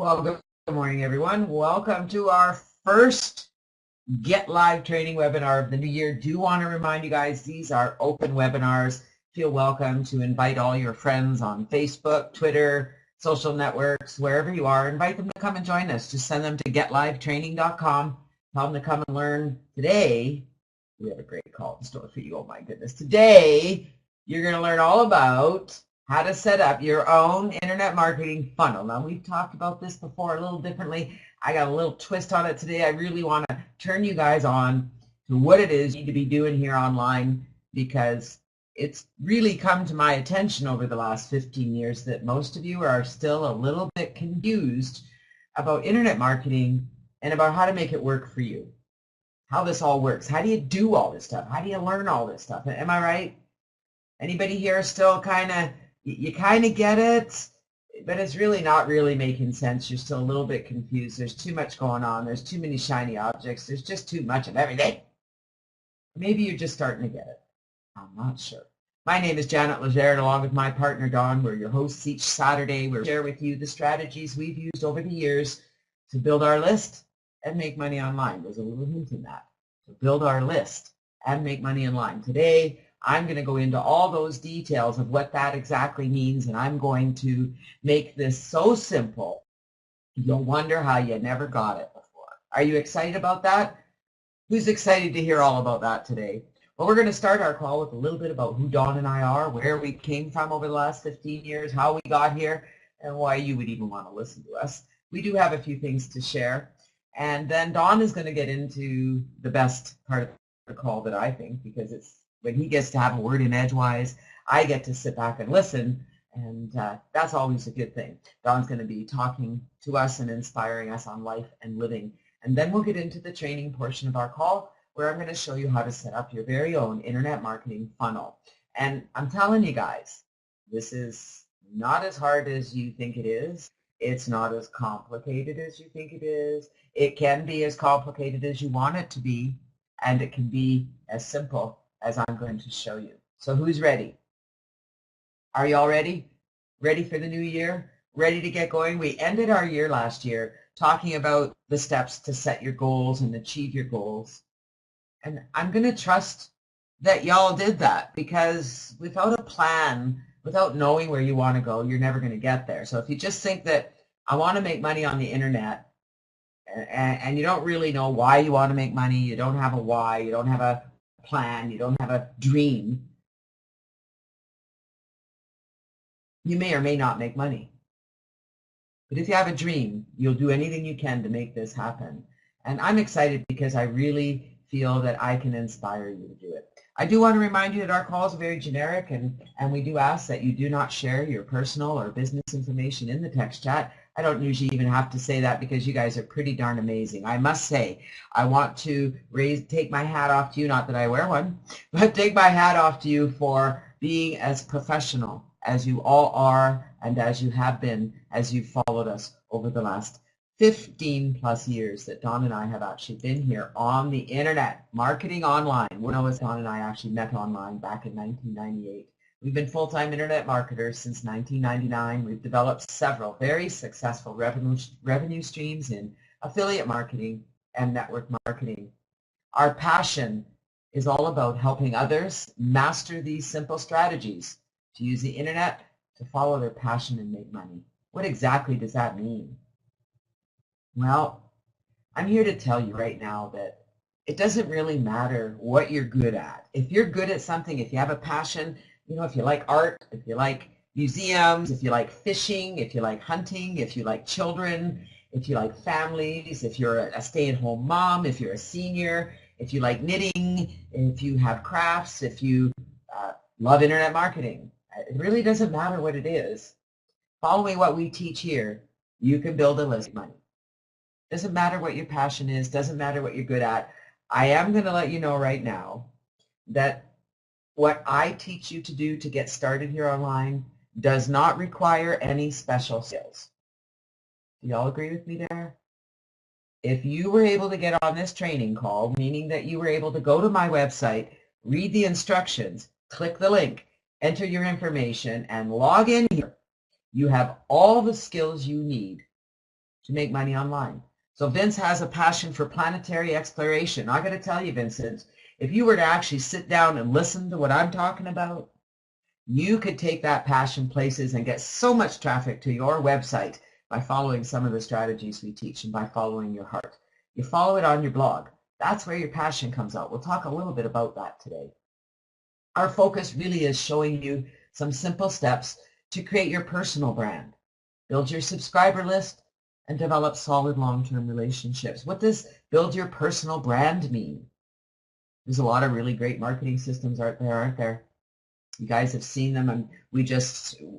Well, good morning, everyone. Welcome to our first Get Live training webinar of the new year. Do want to remind you guys, these are open webinars. Feel welcome to invite all your friends on Facebook, Twitter, social networks, wherever you are. Invite them to come and join us. Just send them to getlivetraining.com. Tell them to come and learn. Today, we have a great call in store for you. Oh my goodness. Today, you're going to learn all about how to set up your own internet marketing funnel. Now, we've talked about this before a little differently. I got a little twist on it today. I really want to turn you guys on to what it is you need to be doing here online, because it's really come to my attention over the last 15 years that most of you are still a little bit confused about internet marketing and about how to make it work for you, how this all works. How do you do all this stuff? How do you learn all this stuff? Am I right? Anybody here still you kind of get it, but it's really not really making sense. You're still a little bit confused. There's too much going on. There's too many shiny objects. There's just too much of everything. Maybe you're just starting to get it. I'm not sure. My name is Janet Legere, and along with my partner Dawn, we're your hosts each Saturday. We'll share with you the strategies we've used over the years to build our list and make money online. There's a little hint in that. To build our list and make money online. Today, I'm going to go into all those details of what that exactly means, and I'm going to make this so simple, you'll wonder how you never got it before. Are you excited about that? Who's excited to hear all about that today? Well, we're going to start our call with a little bit about who Dawn and I are, where we came from over the last 15 years, how we got here, and why you would even want to listen to us. We do have a few things to share, and then Dawn is going to get into the best part of the call that I think, because it's when he gets to have a word in edgewise, I get to sit back and listen, and that's always a good thing. Dawn's going to be talking to us and inspiring us on life and living. And then we'll get into the training portion of our call, where I'm going to show you how to set up your very own internet marketing funnel. And I'm telling you guys, this is not as hard as you think it is. It's not as complicated as you think it is. It can be as complicated as you want it to be, and it can be as simple as I'm going to show you. So who's ready? Are you all ready? Ready for the new year? Ready to get going? We ended our year last year talking about the steps to set your goals and achieve your goals. And I'm going to trust that y'all did that, because without a plan, without knowing where you want to go, you're never going to get there. So if you just think that I want to make money on the internet, and you don't really know why you want to make money, you don't have a why, you don't have a plan, you don't have a dream, you may or may not make money. But if you have a dream, you'll do anything you can to make this happen. And I'm excited because I really feel that I can inspire you to do it. I do want to remind you that our calls are very generic, and we do ask that you do not share your personal or business information in the text chat. I don't usually even have to say that, because you guys are pretty darn amazing. I must say, I want to take my hat off to you, not that I wear one, but take my hat off to you for being as professional as you all are, and as you have been, as you've followed us over the last 15 plus years that Dawn and I have actually been here on the internet, marketing online. We know as Dawn and I actually met online back in 1998. We've been full-time internet marketers since 1999. We've developed several very successful revenue streams in affiliate marketing and network marketing. Our passion is all about helping others master these simple strategies to use the internet to follow their passion and make money. What exactly does that mean? Well, I'm here to tell you right now that it doesn't really matter what you're good at. If you're good at something, if you have a passion, if you like art, if you like museums, if you like fishing, if you like hunting, if you like children, if you like families, if you're a stay-at-home mom, if you're a senior, if you like knitting, if you have crafts, if you love internet marketing, it really doesn't matter what it is. Following what we teach here, you can build a list of money. Doesn't matter what your passion is, doesn't matter what you're good at. I am going to let you know right now that what I teach you to do to get started here online does not require any special skills. Do you all agree with me there? If you were able to get on this training call, meaning that you were able to go to my website, read the instructions, click the link, enter your information, and log in here, you have all the skills you need to make money online. So Vince has a passion for planetary exploration. I got to tell you, Vincent, if you were to actually sit down and listen to what I'm talking about, you could take that passion places and get so much traffic to your website by following some of the strategies we teach and by following your heart. You follow it on your blog. That's where your passion comes out. We'll talk a little bit about that today. Our focus really is showing you some simple steps to create your personal brand, build your subscriber list, and develop solid long-term relationships. What does build your personal brand mean? There's a lot of really great marketing systems out there, aren't there? You guys have seen them, and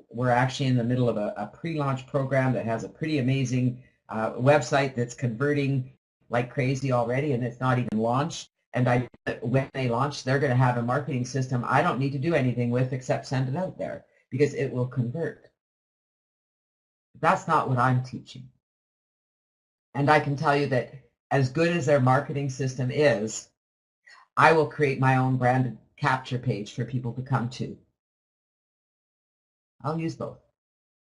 we're actually in the middle of a pre-launch program that has a pretty amazing website that's converting like crazy already, and it's not even launched. And when they launch, they're going to have a marketing system I don't need to do anything with except send it out there because it will convert. That's not what I'm teaching. And I can tell you that as good as their marketing system is, I will create my own branded capture page for people to come to. I'll use both.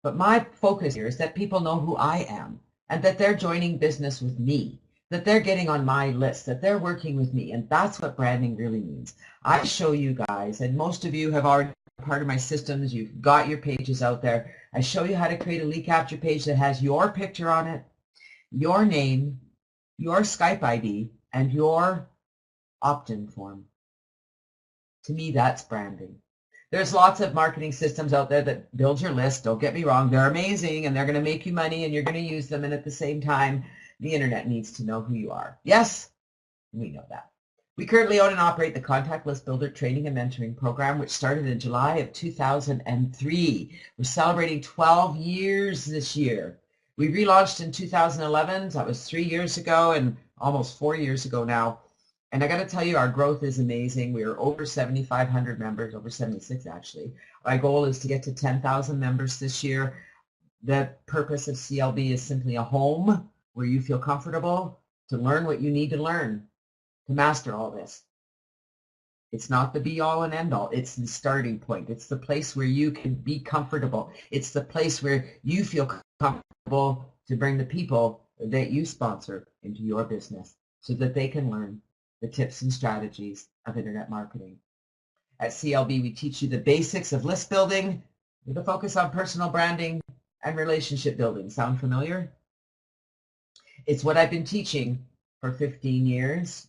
But my focus here is that people know who I am and that they're joining business with me, that they're getting on my list, that they're working with me. And that's what branding really means. I show you guys, and most of you have already been part of my systems. You've got your pages out there. I show you how to create a lead capture page that has your picture on it, your name, your Skype ID, and your opt-in form. To me, that's branding. There's lots of marketing systems out there that build your list. Don't get me wrong. They're amazing, and they're going to make you money, and you're going to use them. And at the same time, the internet needs to know who you are. Yes, we know that. We currently own and operate the Contact List Builder Training and Mentoring Program, which started in July of 2003. We're celebrating 12 years this year. We relaunched in 2011. That was 3 years ago and almost 4 years ago now. And I got to tell you, our growth is amazing. We are over 7,500 members, over 76 actually. My goal is to get to 10,000 members this year. The purpose of CLB is simply a home where you feel comfortable to learn what you need to learn to master all this. It's not the be-all and end-all. It's the starting point. It's the place where you can be comfortable. It's the place where you feel comfortable to bring the people that you sponsor into your business so that they can learn the tips and strategies of internet marketing. At CLB, we teach you the basics of list building with a focus on personal branding and relationship building. Sound familiar? It's what I've been teaching for 15 years.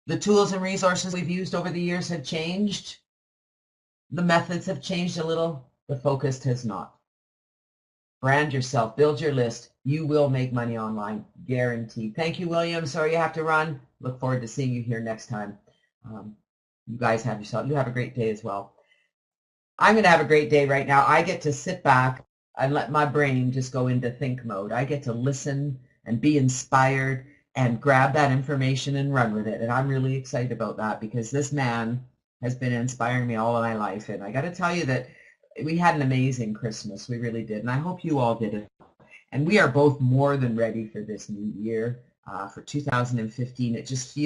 The tools and resources we've used over the years have changed. The methods have changed a little. The focus has not. Brand yourself. Build your list. You will make money online. Guaranteed. Thank you, William. Sorry you have to run. Look forward to seeing you here next time. You guys have a great day as well. I'm going to have a great day right now. I get to sit back and let my brain just go into think mode. I get to listen and be inspired and grab that information and run with it. And I'm really excited about that because this man has been inspiring me all of my life. And I got to tell you that we had an amazing Christmas. We really did. And I hope you all did it. And we are both more than ready for this new year, for 2015. It just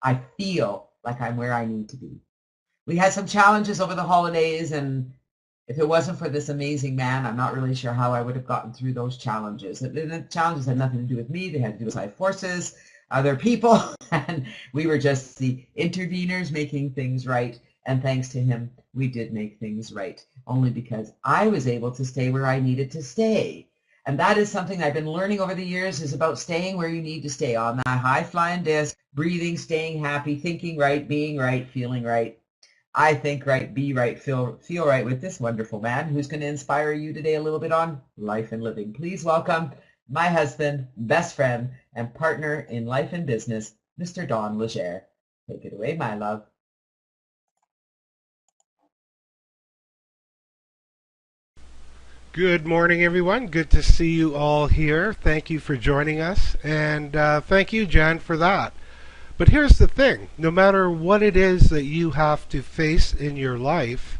I feel like I'm where I need to be. We had some challenges over the holidays, and if it wasn't for this amazing man, I'm not really sure how I would have gotten through those challenges. The challenges had nothing to do with me. They had to do with outside forces, other people, and we were just the interveners making things right. And thanks to him, we did make things right, only because I was able to stay where I needed to stay. And that is something I've been learning over the years, is about staying where you need to stay, on that high-flying disc, breathing, staying happy, thinking right, being right, feeling right. I think right, be right, feel right with this wonderful man who's going to inspire you today a little bit on life and living. Please welcome my husband, best friend, and partner in life and business, Mr. Don Legere. Take it away, my love. Good morning, everyone. Good to see you all here. Thank you for joining us, and thank you, Jan, for that. But here's the thing. No matter what it is that you have to face in your life,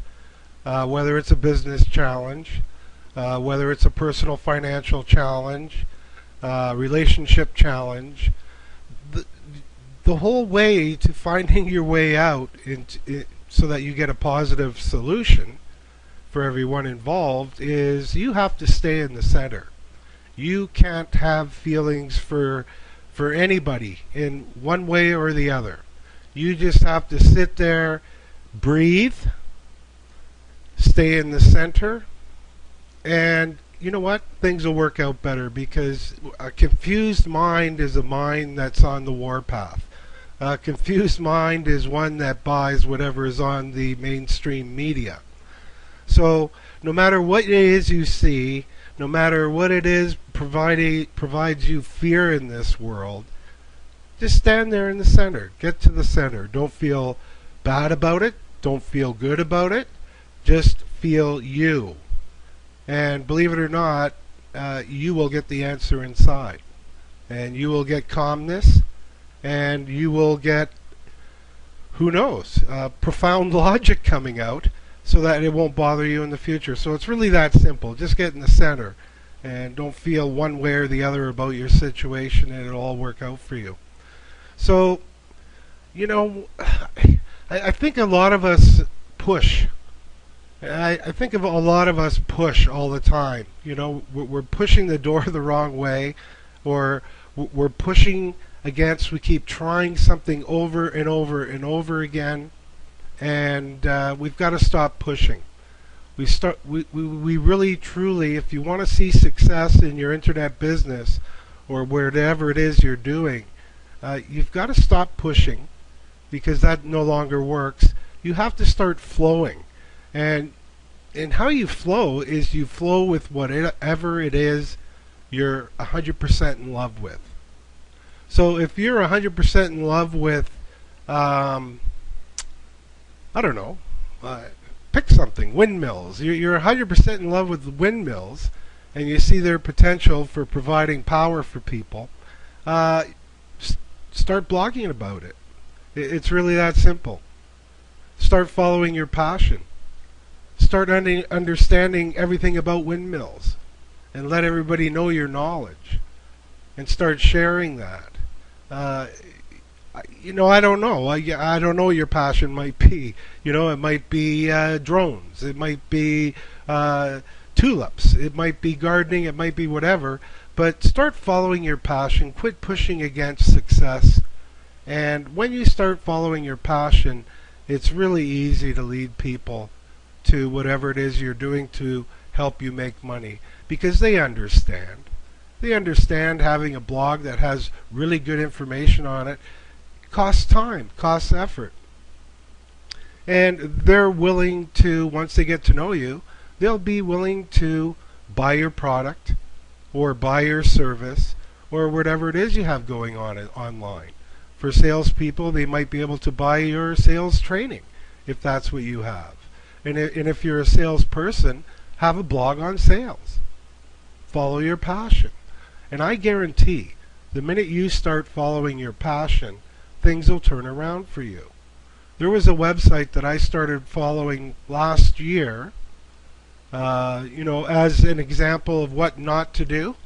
whether it's a business challenge, whether it's a personal financial challenge, relationship challenge, the whole way to finding your way out so that you get a positive solution for everyone involved is you have to stay in the center. You can't have feelings for anybody in one way or the other. You just have to sit there, breathe, stay in the center, and you know what? Things will work out better, because a confused mind is a mind that's on the warpath. A confused mind is one that buys whatever is on the mainstream media. So no matter what it is you see, no matter what it is provides you fear in this world, just stand there in the center. Get to the center. Don't feel bad about it. Don't feel good about it. Just feel you. And believe it or not, you will get the answer inside. And you will get calmness. And you will get, who knows, profound logic coming out, so that it won't bother you in the future. So it's really that simple. Just get in the center. And don't feel one way or the other about your situation, and it'll all work out for you. So, you know, I think a lot of us push. I think of a lot of us push all the time. You know, we're pushing the door the wrong way, or we're pushing against, we keep trying something over and over and over again, and we've got to stop pushing. We really truly, if you want to see success in your internet business or whatever it is you're doing, you've got to stop pushing, because that no longer works. You have to start flowing. And how you flow is you flow with whatever it is you're 100% in love with. So if you're 100% in love with, I don't know, pick something, windmills. You're 100% in love with windmills, and you see their potential for providing power for people, start blogging about it. It's really that simple. Start following your passion. Start understanding everything about windmills, and let everybody know your knowledge, and start sharing that. You know, I don't know. I don't know what your passion might be. You know, it might be drones. It might be tulips. It might be gardening. It might be whatever. But start following your passion. Quit pushing against success. And when you start following your passion, it's really easy to lead people to whatever it is you're doing to help you make money, because they understand. They understand having a blog that has really good information on it costs time, costs effort. And they're willing to, once they get to know you, they'll be willing to buy your product or buy your service or whatever it is you have going on online. For salespeople, they might be able to buy your sales training if that's what you have. And if you're a salesperson, have a blog on sales. Follow your passion. And I guarantee, the minute you start following your passion, things will turn around for you. There was a website that I started following last year, you know, as an example of what not to do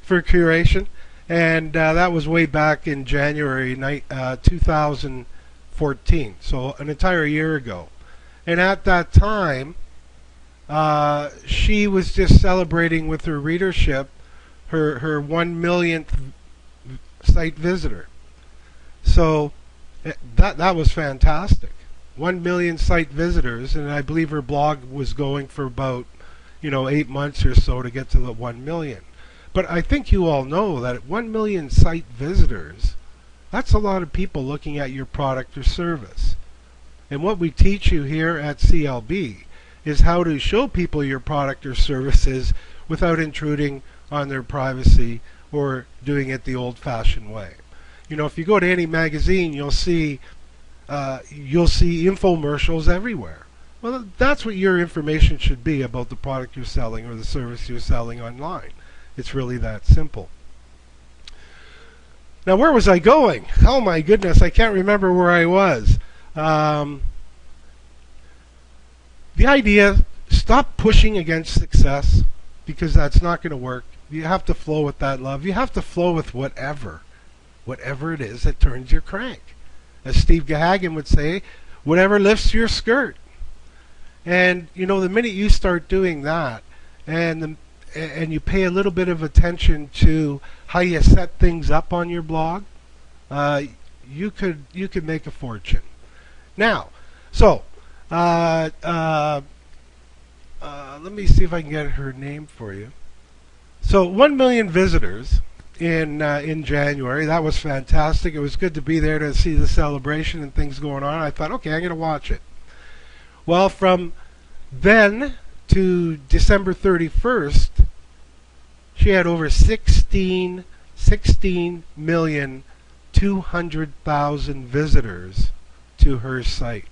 for curation. And that was way back in January 2014, so an entire year ago. And at that time, she was just celebrating with her readership her 1 millionth site visitor. So that was fantastic. 1 million site visitors, and I believe her blog was going for about, you know, 8 months or so to get to the 1 million. But I think you all know that 1 million site visitors, that's a lot of people looking at your product or service. And what we teach you here at CLB is how to show people your product or services without intruding on their privacy or doing it the old-fashioned way. You know, if you go to any magazine, you'll see infomercials everywhere. Well, that's what your information should be about the product you're selling or the service you're selling online. It's really that simple. Now, where was I going? Oh my goodness, I can't remember where I was. The idea, stop pushing against success, because that's not going to work. You have to flow with that love. You have to flow with whatever it is that turns your crank. As Steve Gahagan would say, whatever lifts your skirt. And, you know, the minute you start doing that, and and you pay a little bit of attention to how you set things up on your blog, uh, you could make a fortune. Now, so uh, uh, let me see if I can get her name for you. So 1 million visitors in January. That was fantastic. It was good to be there to see the celebration and things going on. I thought, okay, I'm going to watch it. Well, from then to December 31st, she had over 16,200,000 visitors to her site.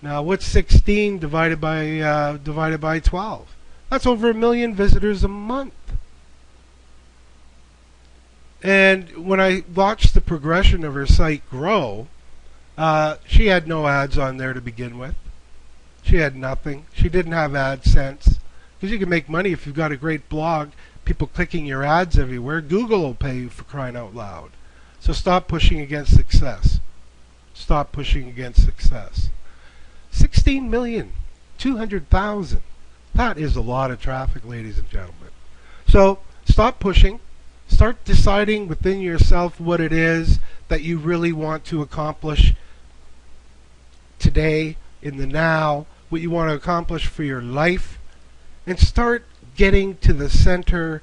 Now, what's 16 divided by 12? That's over 1 million visitors a month. And when I watched the progression of her site grow, she had no ads on there to begin with. She had nothing. She didn't have AdSense. Because you can make money if you've got a great blog, people clicking your ads everywhere. Google will pay you, for crying out loud. So stop pushing against success. Stop pushing against success. 16,200,000. That is a lot of traffic, ladies and gentlemen. So stop pushing. Start deciding within yourself what it is that you really want to accomplish today, in the now, what you want to accomplish for your life, and start getting to the center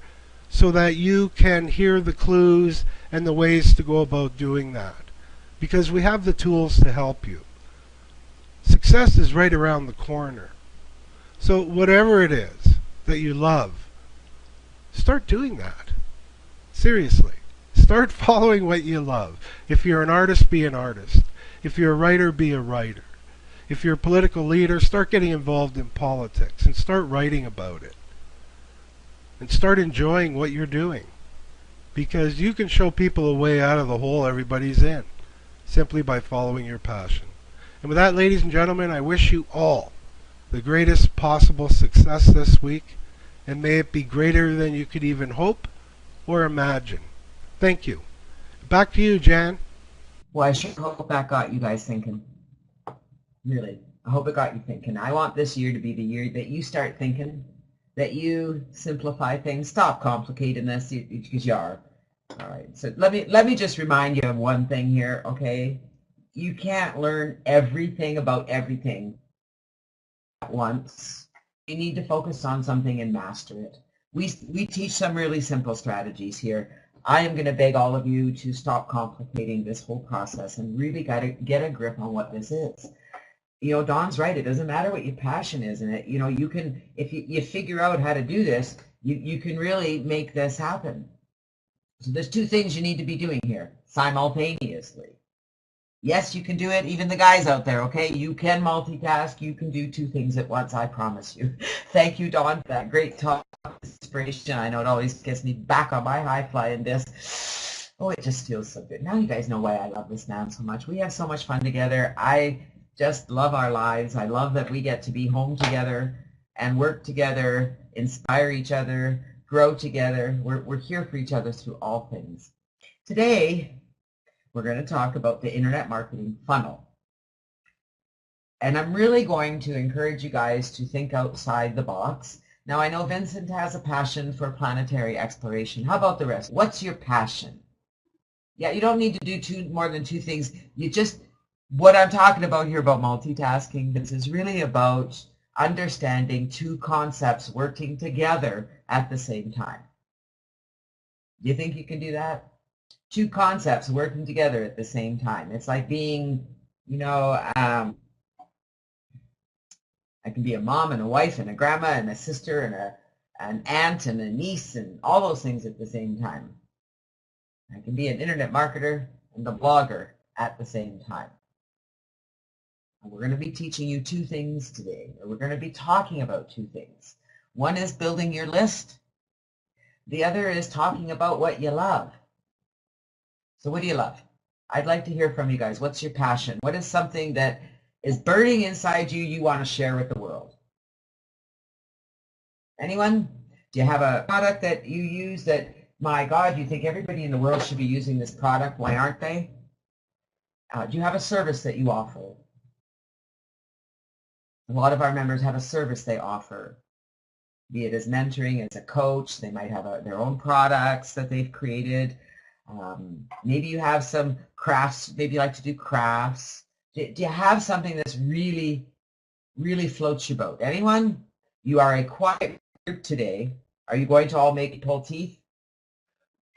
so that you can hear the clues and the ways to go about doing that. Because we have the tools to help you. Success is right around the corner. So whatever it is that you love, start doing that. Seriously. Start following what you love. If you're an artist, be an artist. If you're a writer, be a writer. If you're a political leader, start getting involved in politics and start writing about it. And start enjoying what you're doing. Because you can show people a way out of the hole everybody's in, simply by following your passion. And with that, ladies and gentlemen, I wish you all the greatest possible success this week, and may it be greater than you could even hope or imagine. Thank you. Back to you, Jan. Well, I sure hope that got you guys thinking. Really. I hope it got you thinking. I want this year to be the year that you start thinking, that you simplify things. Stop complicating this, because you are. All right. So let me just remind you of one thing here, okay? You can't learn everything about everything at once. You need to focus on something and master it. We teach some really simple strategies here. I am going to beg all of you to stop complicating this whole process and really get a grip on what this is. You know, Dawn's right. It doesn't matter what your passion is in it. You know, you can, if you figure out how to do this, you can really make this happen. So there's two things you need to be doing here simultaneously. Yes, you can do it. Even the guys out there, okay? You can multitask. You can do two things at once, I promise you. Thank you, Dawn, for that great talk, inspiration. I know it always gets me back on my high-flying disc. Oh, it just feels so good. Now you guys know why I love this man so much. We have so much fun together. I just love our lives. I love that we get to be home together and work together, inspire each other, grow together. We're here for each other through all things. Today, we're going to talk about the internet marketing funnel. And I'm really going to encourage you guys to think outside the box. Now, I know Vincent has a passion for planetary exploration. How about the rest? What's your passion? Yeah, you don't need to do more than two things. You just, what I'm talking about here about multitasking, this is really about understanding two concepts working together at the same time. Do you think you can do that? Two concepts working together at the same time. It's like being, you know, I can be a mom and a wife and a grandma and a sister and an aunt and a niece and all those things at the same time. I can be an internet marketer and a blogger at the same time. And we're going to be teaching you two things today, or we're going to be talking about two things. One is building your list. The other is talking about what you love. So what do you love? I'd like to hear from you guys. What's your passion? What is something that is burning inside you you want to share with the world? Anyone? Do you have a product that you use that, my God, you think everybody in the world should be using this product? Why aren't they? Do you have a service that you offer? A lot of our members have a service they offer, be it as mentoring, as a coach. They might have their own products that they've created. Maybe you have some crafts. Maybe you like to do crafts. Do you have something that's really, really floats your boat? Anyone? You are a quiet group today. Are you going to all make pull teeth?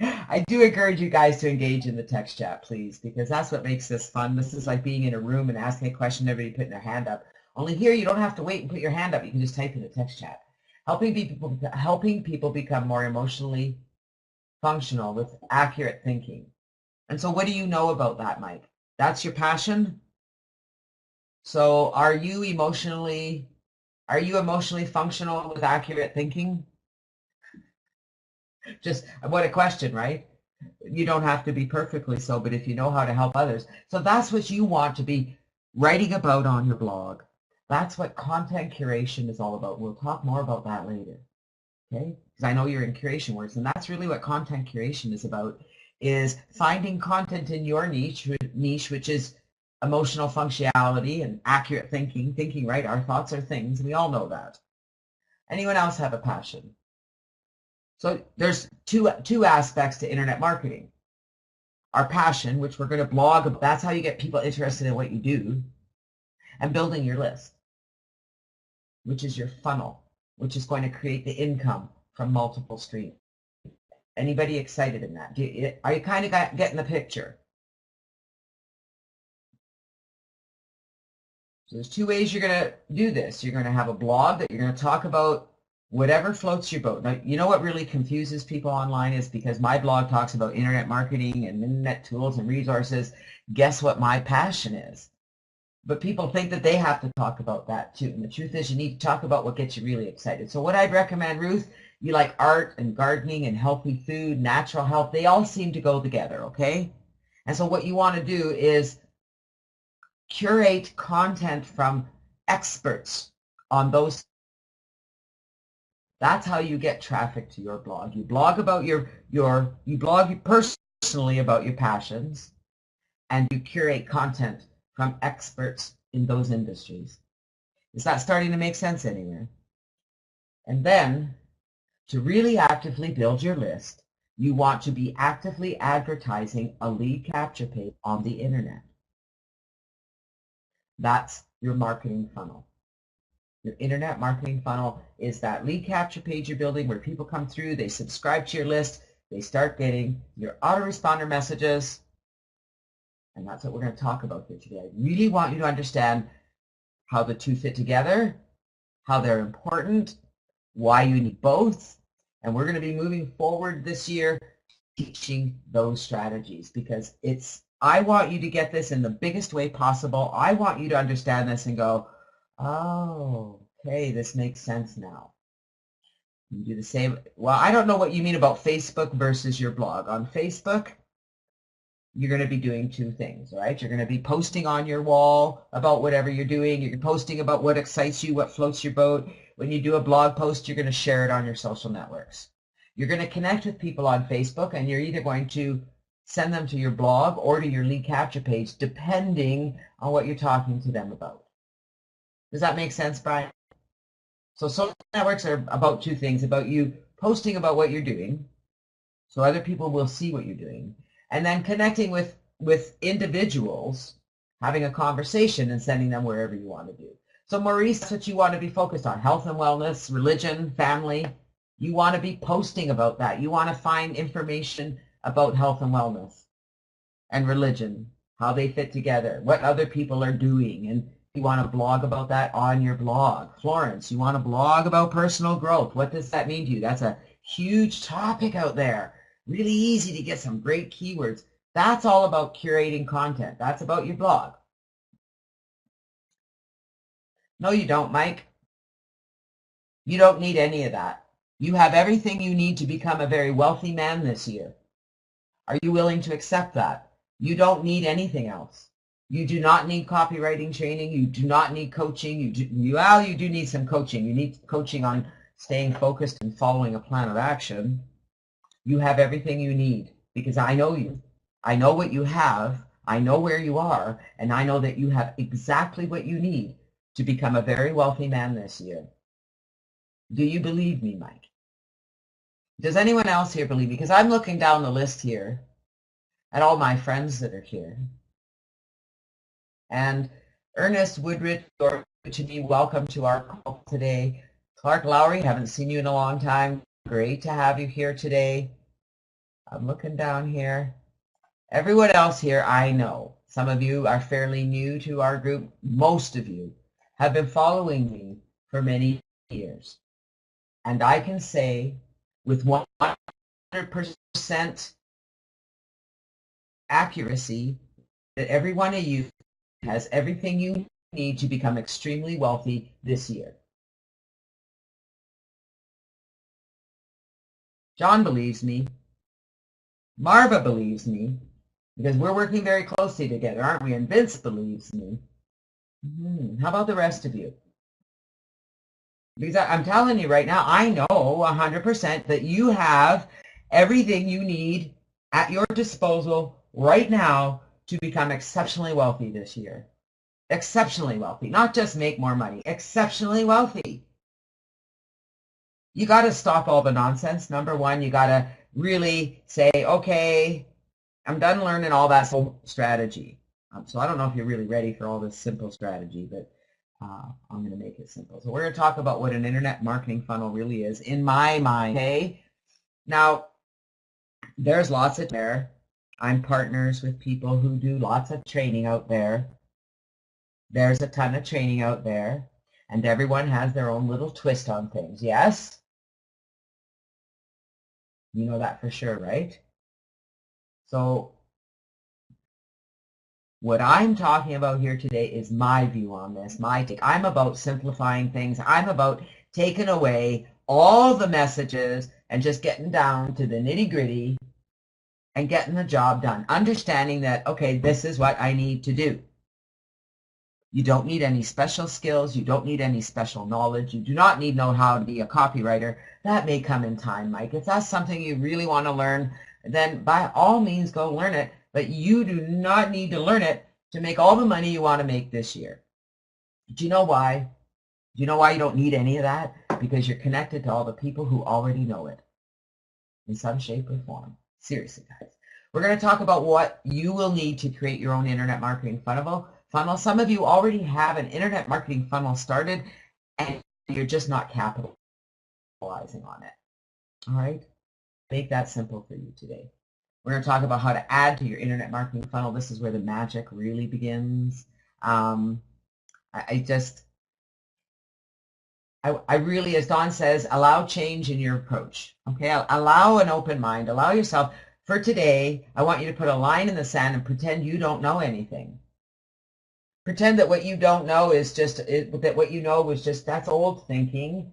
I do encourage you guys to engage in the text chat, please, because that's what makes this fun. This is like being in a room and asking a question, everybody putting their hand up. Only here, you don't have to wait and put your hand up. You can just type in the text chat. Helping people become more emotionally functional with accurate thinking. And so what do you know about that, Mike? That's your passion? So are you emotionally functional with accurate thinking? Just what a question, right? You don't have to be perfectly so, but if you know how to help others. So that's what you want to be writing about on your blog. That's what content curation is all about. We'll talk more about that later. Okay? Because I know you're in curation works, and that's really what content curation is about, is finding content in your niche, which is emotional functionality and accurate thinking right. Our thoughts are things. We all know that. Anyone else have a passion? So there's two aspects to internet marketing. Our passion, which we're going to blog about, that's how you get people interested in what you do, and building your list, which is your funnel, which is going to create the income from multiple streams. Anybody excited in that? Are you kind of getting the picture? So there's two ways you're going to do this. You're going to have a blog that you're going to talk about whatever floats your boat. Now, you know what really confuses people online is because my blog talks about internet marketing and internet tools and resources. Guess what my passion is? But people think that they have to talk about that too. And the truth is you need to talk about what gets you really excited. So what I'd recommend, Ruth, you like art and gardening and healthy food, natural health. They all seem to go together, okay? And so what you want to do is curate content from experts on those. That's how you get traffic to your blog. You blog about you blog personally about your passions, and you curate content from experts in those industries. Is that starting to make sense anywhere? And then, to really actively build your list, you want to be actively advertising a lead capture page on the internet. That's your marketing funnel. Your internet marketing funnel is that lead capture page you're building where people come through, they subscribe to your list, they start getting your autoresponder messages, and that's what we're going to talk about here today. I really want you to understand how the two fit together, how they're important, why you need both, and we're going to be moving forward this year teaching those strategies because I want you to get this in the biggest way possible. I want you to understand this and go, oh, okay, this makes sense now. You do the same. Well, I don't know what you mean about Facebook versus your blog. On Facebook, you're going to be doing two things, right? You're going to be posting on your wall about whatever you're doing. You're posting about what excites you, what floats your boat. When you do a blog post, you're going to share it on your social networks. You're going to connect with people on Facebook, and you're either going to send them to your blog or to your lead capture page, depending on what you're talking to them about. Does that make sense, Brian? So social networks are about two things, about you posting about what you're doing, so other people will see what you're doing, and then connecting with individuals, having a conversation and sending them wherever you want to do. So Maurice, that's what you want to be focused on, health and wellness, religion, family. You want to be posting about that. You want to find information about health and wellness and religion, how they fit together, what other people are doing, and you want to blog about that on your blog. Florence, you want to blog about personal growth. What does that mean to you? That's a huge topic out there. Really easy to get some great keywords. That's all about curating content. That's about your blog. No, you don't, Mike. You don't need any of that. You have everything you need to become a very wealthy man this year. Are you willing to accept that? You don't need anything else. You do not need copywriting training. You do not need coaching. You do need some coaching. You need coaching on staying focused and following a plan of action. You have everything you need because I know you. I know what you have. I know where you are, and I know that you have exactly what you need to become a very wealthy man this year. Do you believe me, Mike? Does anyone else here believe me? Because I'm looking down the list here at all my friends that are here. And Ernest Woodridge, or to me, welcome to our call today. Clark Lowry, haven't seen you in a long time. Great to have you here today. I'm looking down here. Everyone else here, I know. Some of you are fairly new to our group. Most of you have been following me for many years. And I can say with 100% accuracy that every one of you has everything you need to become extremely wealthy this year. John believes me. Marva believes me, because we're working very closely together, aren't we? And Vince believes me. How about the rest of you? Because I'm telling you right now, I know 100% that you have everything you need at your disposal right now to become exceptionally wealthy this year. Exceptionally wealthy. Not just make more money. Exceptionally wealthy. You got to stop all the nonsense. Number one, you got to really say, okay, I'm done learning all that strategy. So I don't know if you're really ready for all this simple strategy, but I'm going to make it simple. So we're going to talk about what an internet marketing funnel really is in my mind. Okay. Now, there's lots of there. I'm partners with people who do lots of training out there. There's a ton of training out there, and everyone has their own little twist on things. Yes? You know that for sure, right? So what I'm talking about here today is my view on this, my take. I'm about simplifying things. I'm about taking away all the messages and just getting down to the nitty-gritty and getting the job done. Understanding that, okay, this is what I need to do. You don't need any special skills. You don't need any special knowledge. You do not need to know how to be a copywriter. That may come in time, Mike. If that's something you really want to learn, then by all means go learn it. But you do not need to learn it to make all the money you want to make this year. Do you know why? Do you know why you don't need any of that? Because you're connected to all the people who already know it in some shape or form. Seriously, guys. We're going to talk about what you will need to create your own internet marketing funnel. Some of you already have an internet marketing funnel started, and you're just not capitalizing on it. All right? Make that simple for you today. We're going to talk about how to add to your internet marketing funnel. This is where the magic really begins. I really, as Dawn says, allow change in your approach. Okay? Allow an open mind. Allow yourself. For today, I want you to put a line in the sand and pretend you don't know anything. Pretend that what you don't know is just, that what you know was just, that's old thinking.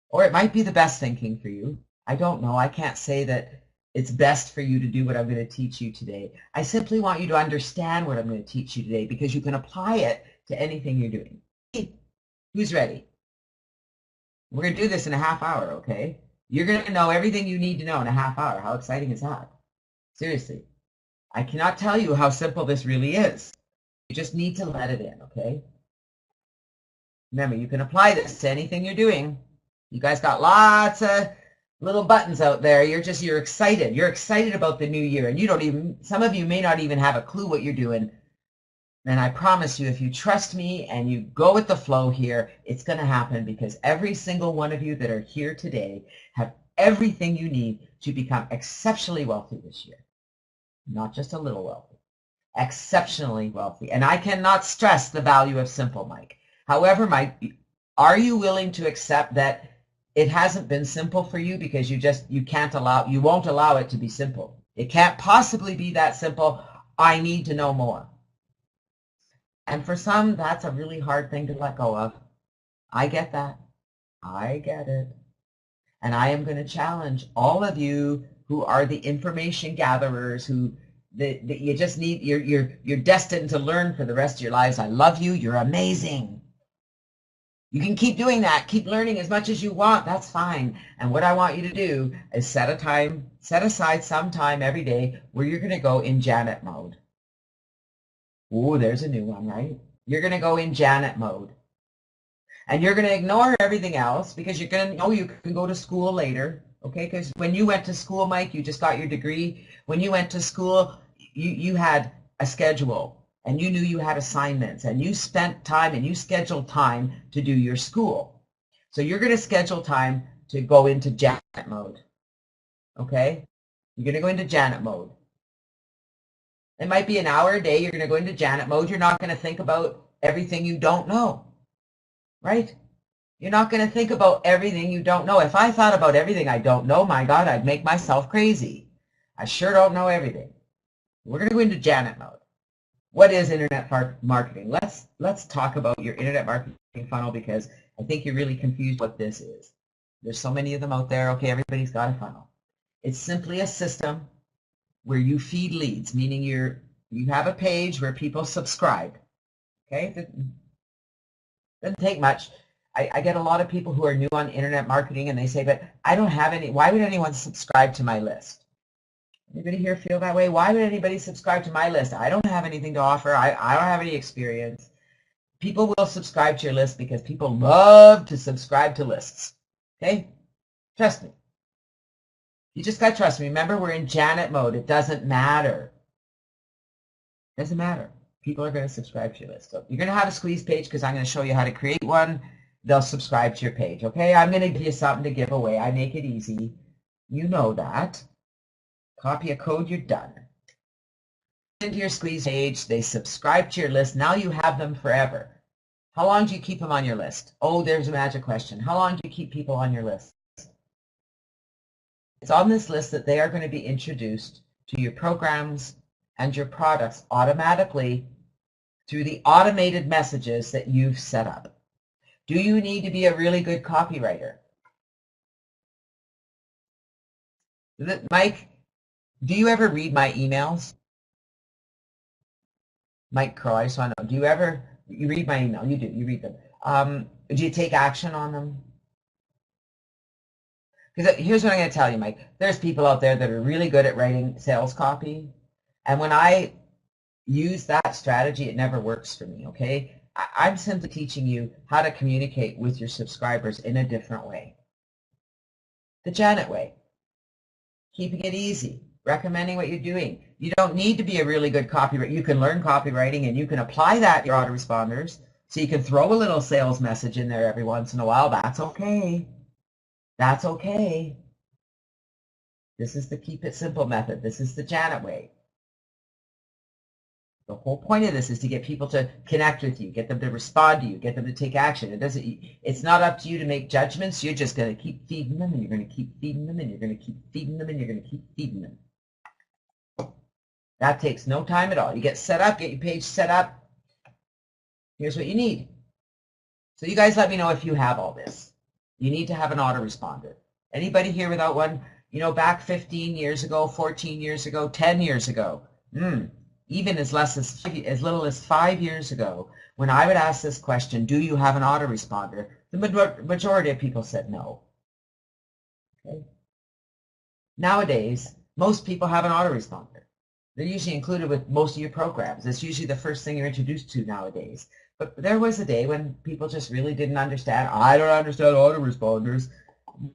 Or it might be the best thinking for you. I don't know. I can't say that it's best for you to do what I'm going to teach you today. I simply want you to understand what I'm going to teach you today, because you can apply it to anything you're doing. Who's ready? We're going to do this in a half hour, okay? You're going to know everything you need to know in a half hour. How exciting is that? Seriously. I cannot tell you how simple this really is. You just need to let it in, okay? Remember, you can apply this to anything you're doing. You guys got lots of little buttons out there. You're excited. You're excited about the new year, and some of you may not even have a clue what you're doing. And I promise you, if you trust me and you go with the flow here, it's going to happen, because every single one of you that are here today have everything you need to become exceptionally wealthy this year. Not just a little wealthy. Exceptionally wealthy. And I cannot stress the value of simple, Mike. However, Mike, are you willing to accept that it hasn't been simple for you because you won't allow it to be simple? It can't possibly be that simple. I need to know more. And for some, that's a really hard thing to let go of. I get that. I get it. And I am going to challenge all of you who are the information gatherers, that you just need, you're destined to learn for the rest of your lives. I love you. You're amazing. You can keep doing that. Keep learning as much as you want. That's fine. And what I want you to do is set aside some time every day where you're going to go in Janet mode. Oh, there's a new one, right? You're going to go in Janet mode. And you're going to ignore everything else because you're going to know you can go to school later, okay? Because when you went to school, Mike, you just got your degree. When you went to school, you had a schedule, and you knew you had assignments, and you spent time and you scheduled time to do your school. So you're going to schedule time to go into Janet mode, okay? You're going to go into Janet mode. It might be an hour a day. You're going to go into Janet mode. You're not going to think about everything you don't know, right? You're not going to think about everything you don't know. If I thought about everything I don't know, my God, I'd make myself crazy. I sure don't know everything. We're going to go into Janet mode. What is internet marketing? Let's talk about your internet marketing funnel, because I think you're really confused what this is. There's so many of them out there. Okay, everybody's got a funnel. It's simply a system where you feed leads, meaning you have a page where people subscribe. Okay, doesn't take much. I get a lot of people who are new on internet marketing, and they say, but I don't have any. Why would anyone subscribe to my list? Anybody here feel that way? Why would anybody subscribe to my list? I don't have anything to offer. I don't have any experience. People will subscribe to your list because people love to subscribe to lists. Okay? Trust me. You just got to trust me. Remember, we're in Janet mode. It doesn't matter. It doesn't matter. People are going to subscribe to your list. So you're going to have a squeeze page because I'm going to show you how to create one. They'll subscribe to your page. Okay? I'm going to give you something to give away. I make it easy. You know that. Copy a code, you're done. Into your squeeze page, they subscribe to your list. Now you have them forever. How long do you keep them on your list? Oh, there's a magic question. How long do you keep people on your list? It's on this list that they are going to be introduced to your programs and your products automatically through the automated messages that you've set up. Do you need to be a really good copywriter? Mike, do you ever read my emails? Mike Crow, I just want to know, you read my email? You do, you read them. Do you take action on them? Because here's what I'm going to tell you, Mike. There's people out there that are really good at writing sales copy, and when I use that strategy, it never works for me, okay? I'm simply teaching you how to communicate with your subscribers in a different way. The Janet way. Keeping it easy. Recommending what you're doing. You don't need to be a really good copywriter. You can learn copywriting and you can apply that to your autoresponders. So you can throw a little sales message in there every once in a while. That's okay. That's okay. This is the keep it simple method. This is the Janet way. The whole point of this is to get people to connect with you, get them to respond to you, get them to take action. It's not up to you to make judgments. You're just going to keep feeding them, and you're going to keep feeding them, and you're going to keep feeding them, and you're going to keep feeding them. That takes no time at all. You get set up, get your page set up. Here's what you need. So you guys let me know if you have all this. You need to have an autoresponder. Anybody here without one? You know, back 15 years ago, 14 years ago, 10 years ago, even as little as 5 years ago, when I would ask this question, do you have an autoresponder? The majority of people said no. Okay. Nowadays, most people have an autoresponder. They're usually included with most of your programs. It's usually the first thing you're introduced to nowadays. But there was a day when people just really didn't understand. I don't understand autoresponders.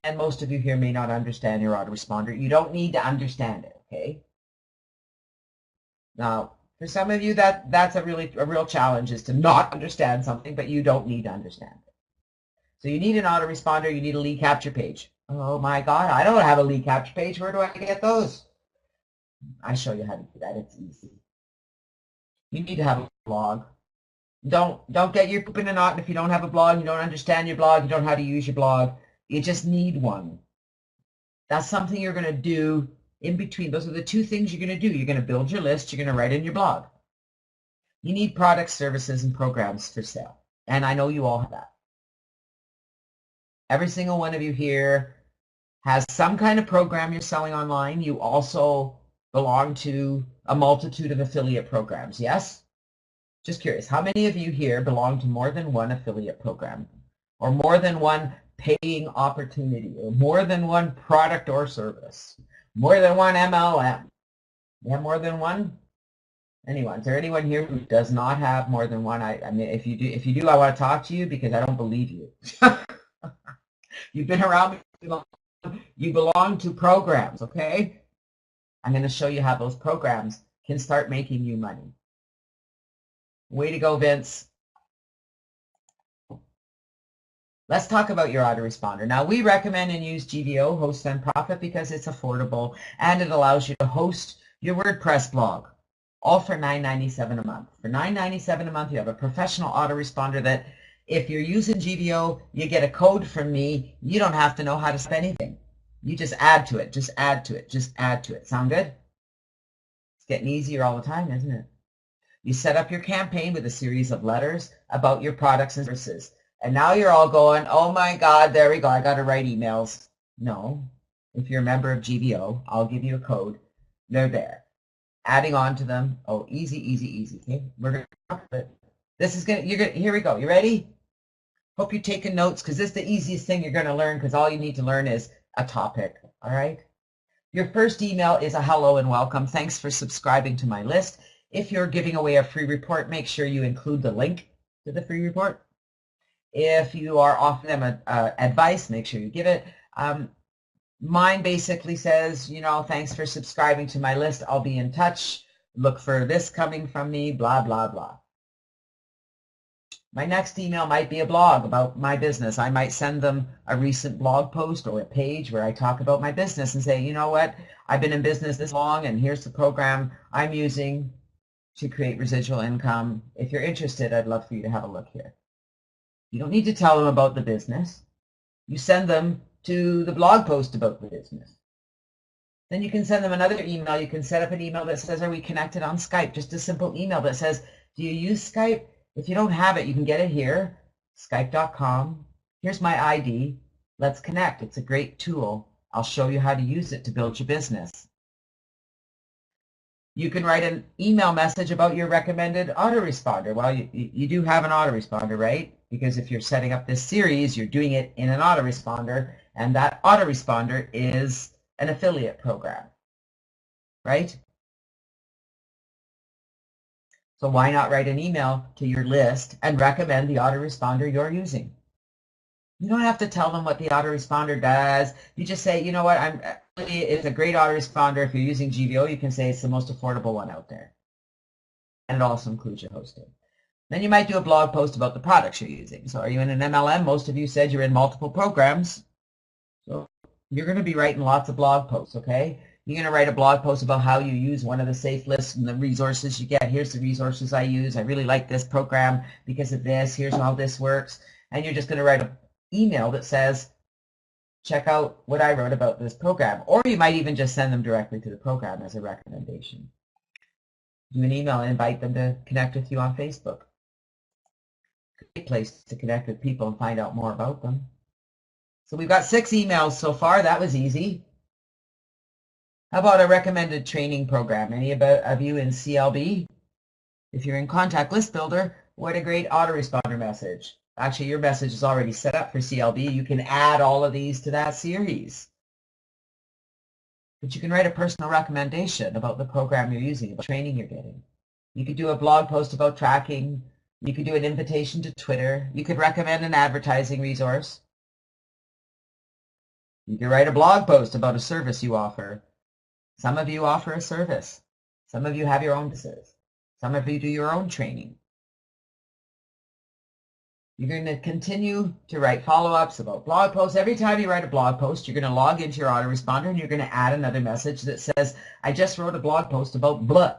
And most of you here may not understand your autoresponder. You don't need to understand it, okay? Now, for some of you, that's a real challenge, is to not understand something, but you don't need to understand it. So you need an autoresponder. You need a lead capture page. Oh my God, I don't have a lead capture page. Where do I get those? I show you how to do that. It's easy. You need to have a blog. Don't get your poop in a knot if you don't have a blog, you don't understand your blog, you don't know how to use your blog. You just need one. That's something you're going to do in between. Those are the two things you're going to do. You're going to build your list, you're going to write in your blog. You need products, services, and programs for sale. And I know you all have that. Every single one of you here has some kind of program you're selling online. You also belong to a multitude of affiliate programs, yes? Just curious, how many of you here belong to more than one affiliate program, or more than one paying opportunity, or more than one product or service, more than one MLM? You have more than one? Anyone? Is there anyone here who does not have more than one? I mean, if you do, I want to talk to you because I don't believe you. You've been around me too long. You belong to programs, okay? I'm going to show you how those programs can start making you money. Way to go, Vince. Let's talk about your autoresponder. Now, we recommend and use GVO, Host and Profit, because it's affordable and it allows you to host your WordPress blog, all for $9.97 a month. For $9.97 a month, you have a professional autoresponder that if you're using GVO, you get a code from me. You don't have to know how to spell anything. You just add to it, just add to it, just add to it. Sound good? It's getting easier all the time, isn't it? You set up your campaign with a series of letters about your products and services. And now you're all going, oh my God, there we go, I got to write emails. No. If you're a member of GVO, I'll give you a code. They're there. Adding on to them. Oh, easy, easy, easy. Okay, we're going to talk about it. This is going to, here we go. You ready? Hope you're taking notes because this is the easiest thing you're going to learn because all you need to learn is a topic. All right? Your first email is a hello and welcome. Thanks for subscribing to my list. If you're giving away a free report, make sure you include the link to the free report. If you are offering them advice, make sure you give it. Mine basically says, you know, thanks for subscribing to my list. I'll be in touch. Look for this coming from me, blah, blah, blah. My next email might be a blog about my business. I might send them a recent blog post or a page where I talk about my business and say, you know what, I've been in business this long and here's the program I'm using to create residual income. If you're interested, I'd love for you to have a look here. You don't need to tell them about the business. You send them to the blog post about the business. Then you can send them another email. You can set up an email that says, are we connected on Skype? Just a simple email that says, do you use Skype? If you don't have it, you can get it here, skype.com. Here's my ID. Let's connect. It's a great tool. I'll show you how to use it to build your business. You can write an email message about your recommended autoresponder. Well, you do have an autoresponder, right? Because if you're setting up this series, you're doing it in an autoresponder, and that autoresponder is an affiliate program, right? So why not write an email to your list and recommend the autoresponder you're using? You don't have to tell them what the autoresponder does. You just say, you know what, it's a great autoresponder. If you're using GVO, you can say it's the most affordable one out there. And it also includes your hosting. Then you might do a blog post about the products you're using. So are you in an MLM? Most of you said you're in multiple programs. So you're going to be writing lots of blog posts, okay? You're going to write a blog post about how you use one of the safe lists and the resources you get. Here's the resources I use. I really like this program because of this. Here's how this works. And you're just going to write an email that says, check out what I wrote about this program. Or you might even just send them directly to the program as a recommendation. Do an email and invite them to connect with you on Facebook. Great place to connect with people and find out more about them. So we've got 6 emails so far. That was easy. How about a recommended training program? Any of you in CLB? If you're in Contact List Builder, what a great autoresponder message. Actually, your message is already set up for CLB. You can add all of these to that series. But you can write a personal recommendation about the program you're using, about training you're getting. You could do a blog post about tracking. You could do an invitation to Twitter. You could recommend an advertising resource. You could write a blog post about a service you offer. Some of you offer a service. Some of you have your own business. Some of you do your own training. You're going to continue to write follow-ups about blog posts. Every time you write a blog post, you're going to log into your autoresponder and you're going to add another message that says, I just wrote a blog post about blah.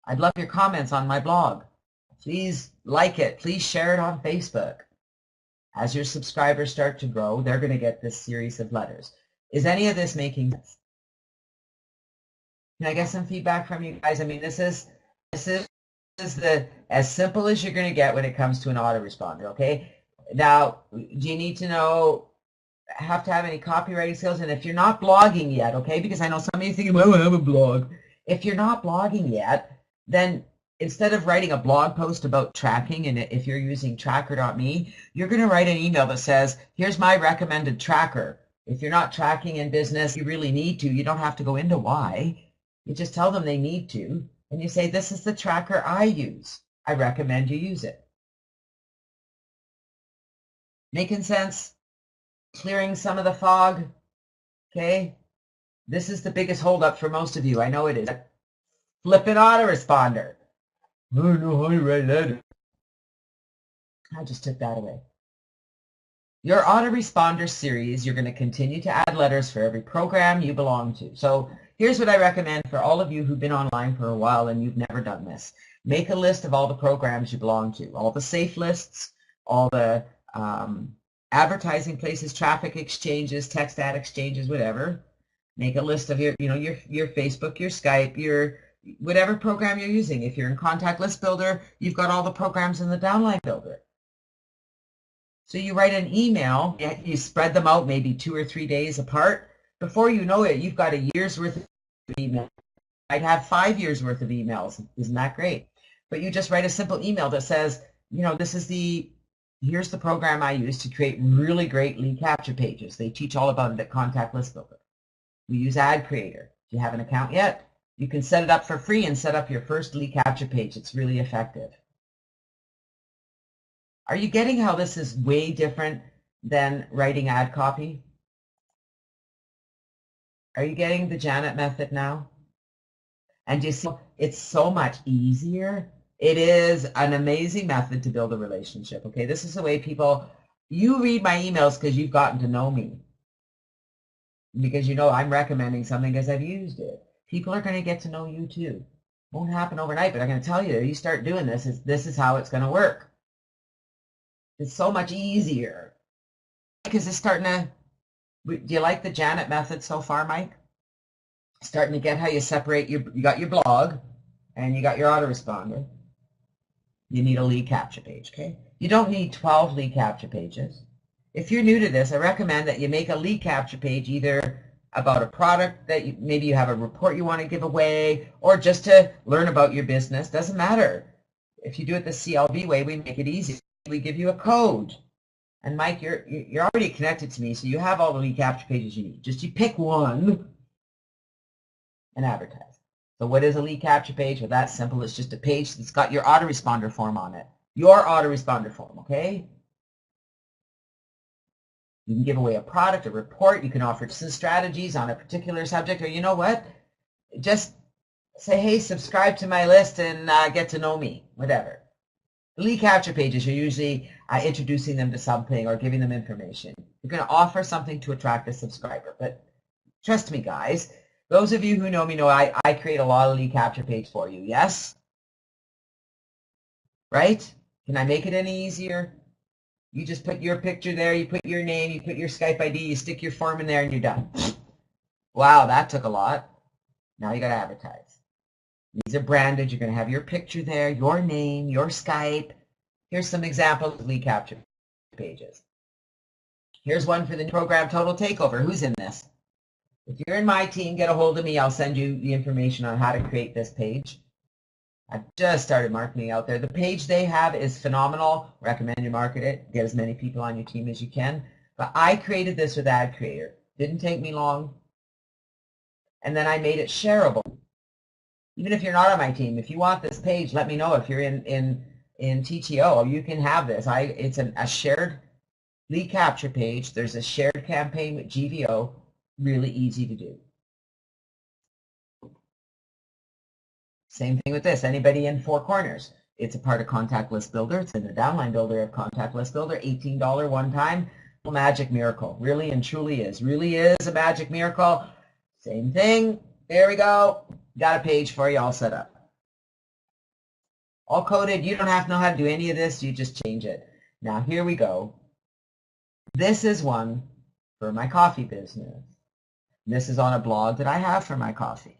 I'd love your comments on my blog. Please like it. Please share it on Facebook. As your subscribers start to grow, they're going to get this series of letters. Is any of this making sense? Can I get some feedback from you guys? I mean, this is as simple as you're going to get when it comes to an autoresponder, okay? Now, do you need to have to have any copywriting skills? And if you're not blogging yet, okay, because I know some of you thinking, well, I have a blog. If you're not blogging yet, then instead of writing a blog post about tracking, and if you're using tracker.me, you're going to write an email that says, here's my recommended tracker. If you're not tracking in business, you really need to. You don't have to go into why. You just tell them they need to. and you say, this is the tracker I use. I recommend you use it. Making sense? Clearing some of the fog? Okay? This is the biggest holdup for most of you. I know it is. Flippin' autoresponder. I don't know how to write letters. I just took that away. Your autoresponder series, you're going to continue to add letters for every program you belong to. So here's what I recommend for all of you who've been online for a while and you've never done this. Make a list of all the programs you belong to, all the safe lists, all the advertising places, traffic exchanges, text ad exchanges, whatever. Make a list of your Facebook, your Skype, your whatever program you're using. If you're in Contact List Builder, you've got all the programs in the Downline Builder. So you write an email, you spread them out maybe 2 or 3 days apart. Before you know it, you've got a year's worth of email. I'd have 5 years worth of emails. Isn't that great? But you just write a simple email that says, here's the program I use to create really great lead capture pages. They teach all about it at Contact List Builder. We use Ad Creator. If you have an account yet, you can set it up for free and set up your first lead capture page. It's really effective. Are you getting how this is way different than writing ad copy? Are you getting the Janet method now? And you see, it's so much easier. It is an amazing method to build a relationship, okay? This is the way you read my emails because you've gotten to know me. Because you know I'm recommending something because I've used it. People are going to get to know you too. Won't happen overnight, but I'm going to tell you, you start doing this, this is how it's going to work. It's so much easier. Because it's starting to, do you like the Janet method so far, Mike? Starting to get how you separate you got your blog and you got your autoresponder. You need a lead capture page, okay? You don't need 12 lead capture pages. If you're new to this, I recommend that you make a lead capture page either about a product that maybe you have a report you want to give away or just to learn about your business. Doesn't matter. If you do it the CLB way, we make it easy. We give you a code. And Mike, you're already connected to me, so you have all the lead capture pages you need. Just you pick one and advertise. So what is a lead capture page? Well, that's simple. It's just a page that's got your autoresponder form on it. Your autoresponder form, okay? You can give away a product, a report. You can offer some strategies on a particular subject. Or you know what? Just say, hey, subscribe to my list and get to know me, whatever. The lead capture pages are usually introducing them to something or giving them information. You're going to offer something to attract a subscriber. But trust me, guys, those of you who know me know I create a lot of lead capture pages for you. Yes? Right? Can I make it any easier? You just put your picture there, you put your name, you put your Skype ID, you stick your form in there, and you're done. Wow, that took a lot. Now you got to advertise. These are branded. You're going to have your picture there, your name, your Skype. Here's some examples of lead capture pages. Here's one for the program Total Takeover. Who's in this? If you're in my team, get a hold of me. I'll send you the information on how to create this page. I've just started marketing out there. The page they have is phenomenal. Recommend you market it. Get as many people on your team as you can. But I created this with Ad Creator. Didn't take me long. And then I made it shareable. Even if you're not on my team, if you want this page, let me know. If you're in TTO, you can have this. It's a shared lead capture page. There's a shared campaign with GVO. Really easy to do. Same thing with this. Anybody in Four Corners. It's a part of Contact List Builder. It's in the Downline Builder of Contact List Builder. $18 one time. Magic miracle. Really and truly is. Really is a magic miracle. Same thing. There we go. Got a page for you all set up. All coded. You don't have to know how to do any of this. You just change it. Now here we go. This is one for my coffee business. This is on a blog that I have for my coffee.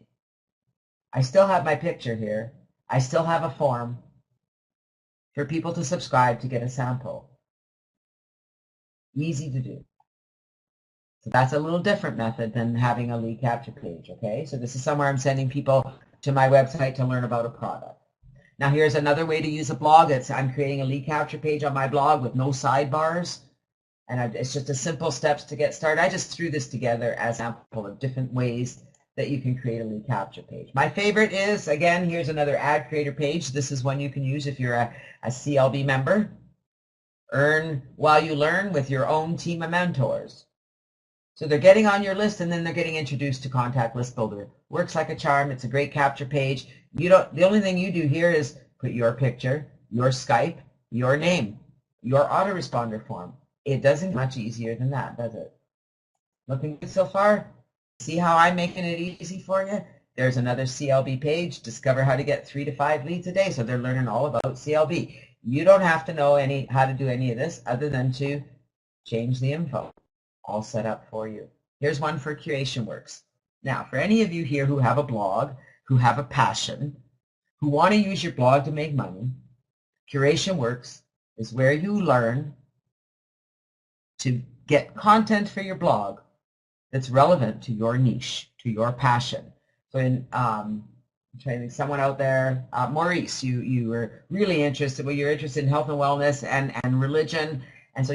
I still have my picture here. I still have a form for people to subscribe to get a sample. Easy to do. So that's a little different method than having a lead capture page, okay? So this is somewhere I'm sending people to my website to learn about a product. Now here's another way to use a blog. I'm creating a lead capture page on my blog with no sidebars. And it's just a simple steps to get started. I just threw this together as a sample of different ways that you can create a lead capture page. My favorite is, again, here's another ad creator page. This is one you can use if you're a CLB member. Earn while you learn with your own team of mentors. So they're getting on your list and then they're getting introduced to Contact List Builder. Works like a charm. It's a great capture page. The only thing you do here is put your picture, your Skype, your name, your autoresponder form. It doesn't get much easier than that, does it? Looking good so far? See how I'm making it easy for you? There's another CLB page. Discover how to get 3 to 5 leads a day. So they're learning all about CLB. You don't have to know how to do any of this other than to change the info. All set up for you. Here's one for Curation Works. Now, for any of you here who have a blog, who have a passion, who want to use your blog to make money, Curation Works is where you learn to get content for your blog that's relevant to your niche, to your passion. So I'm trying to think, someone out there, Maurice, you were really interested, well, you're interested in health and wellness and religion. And so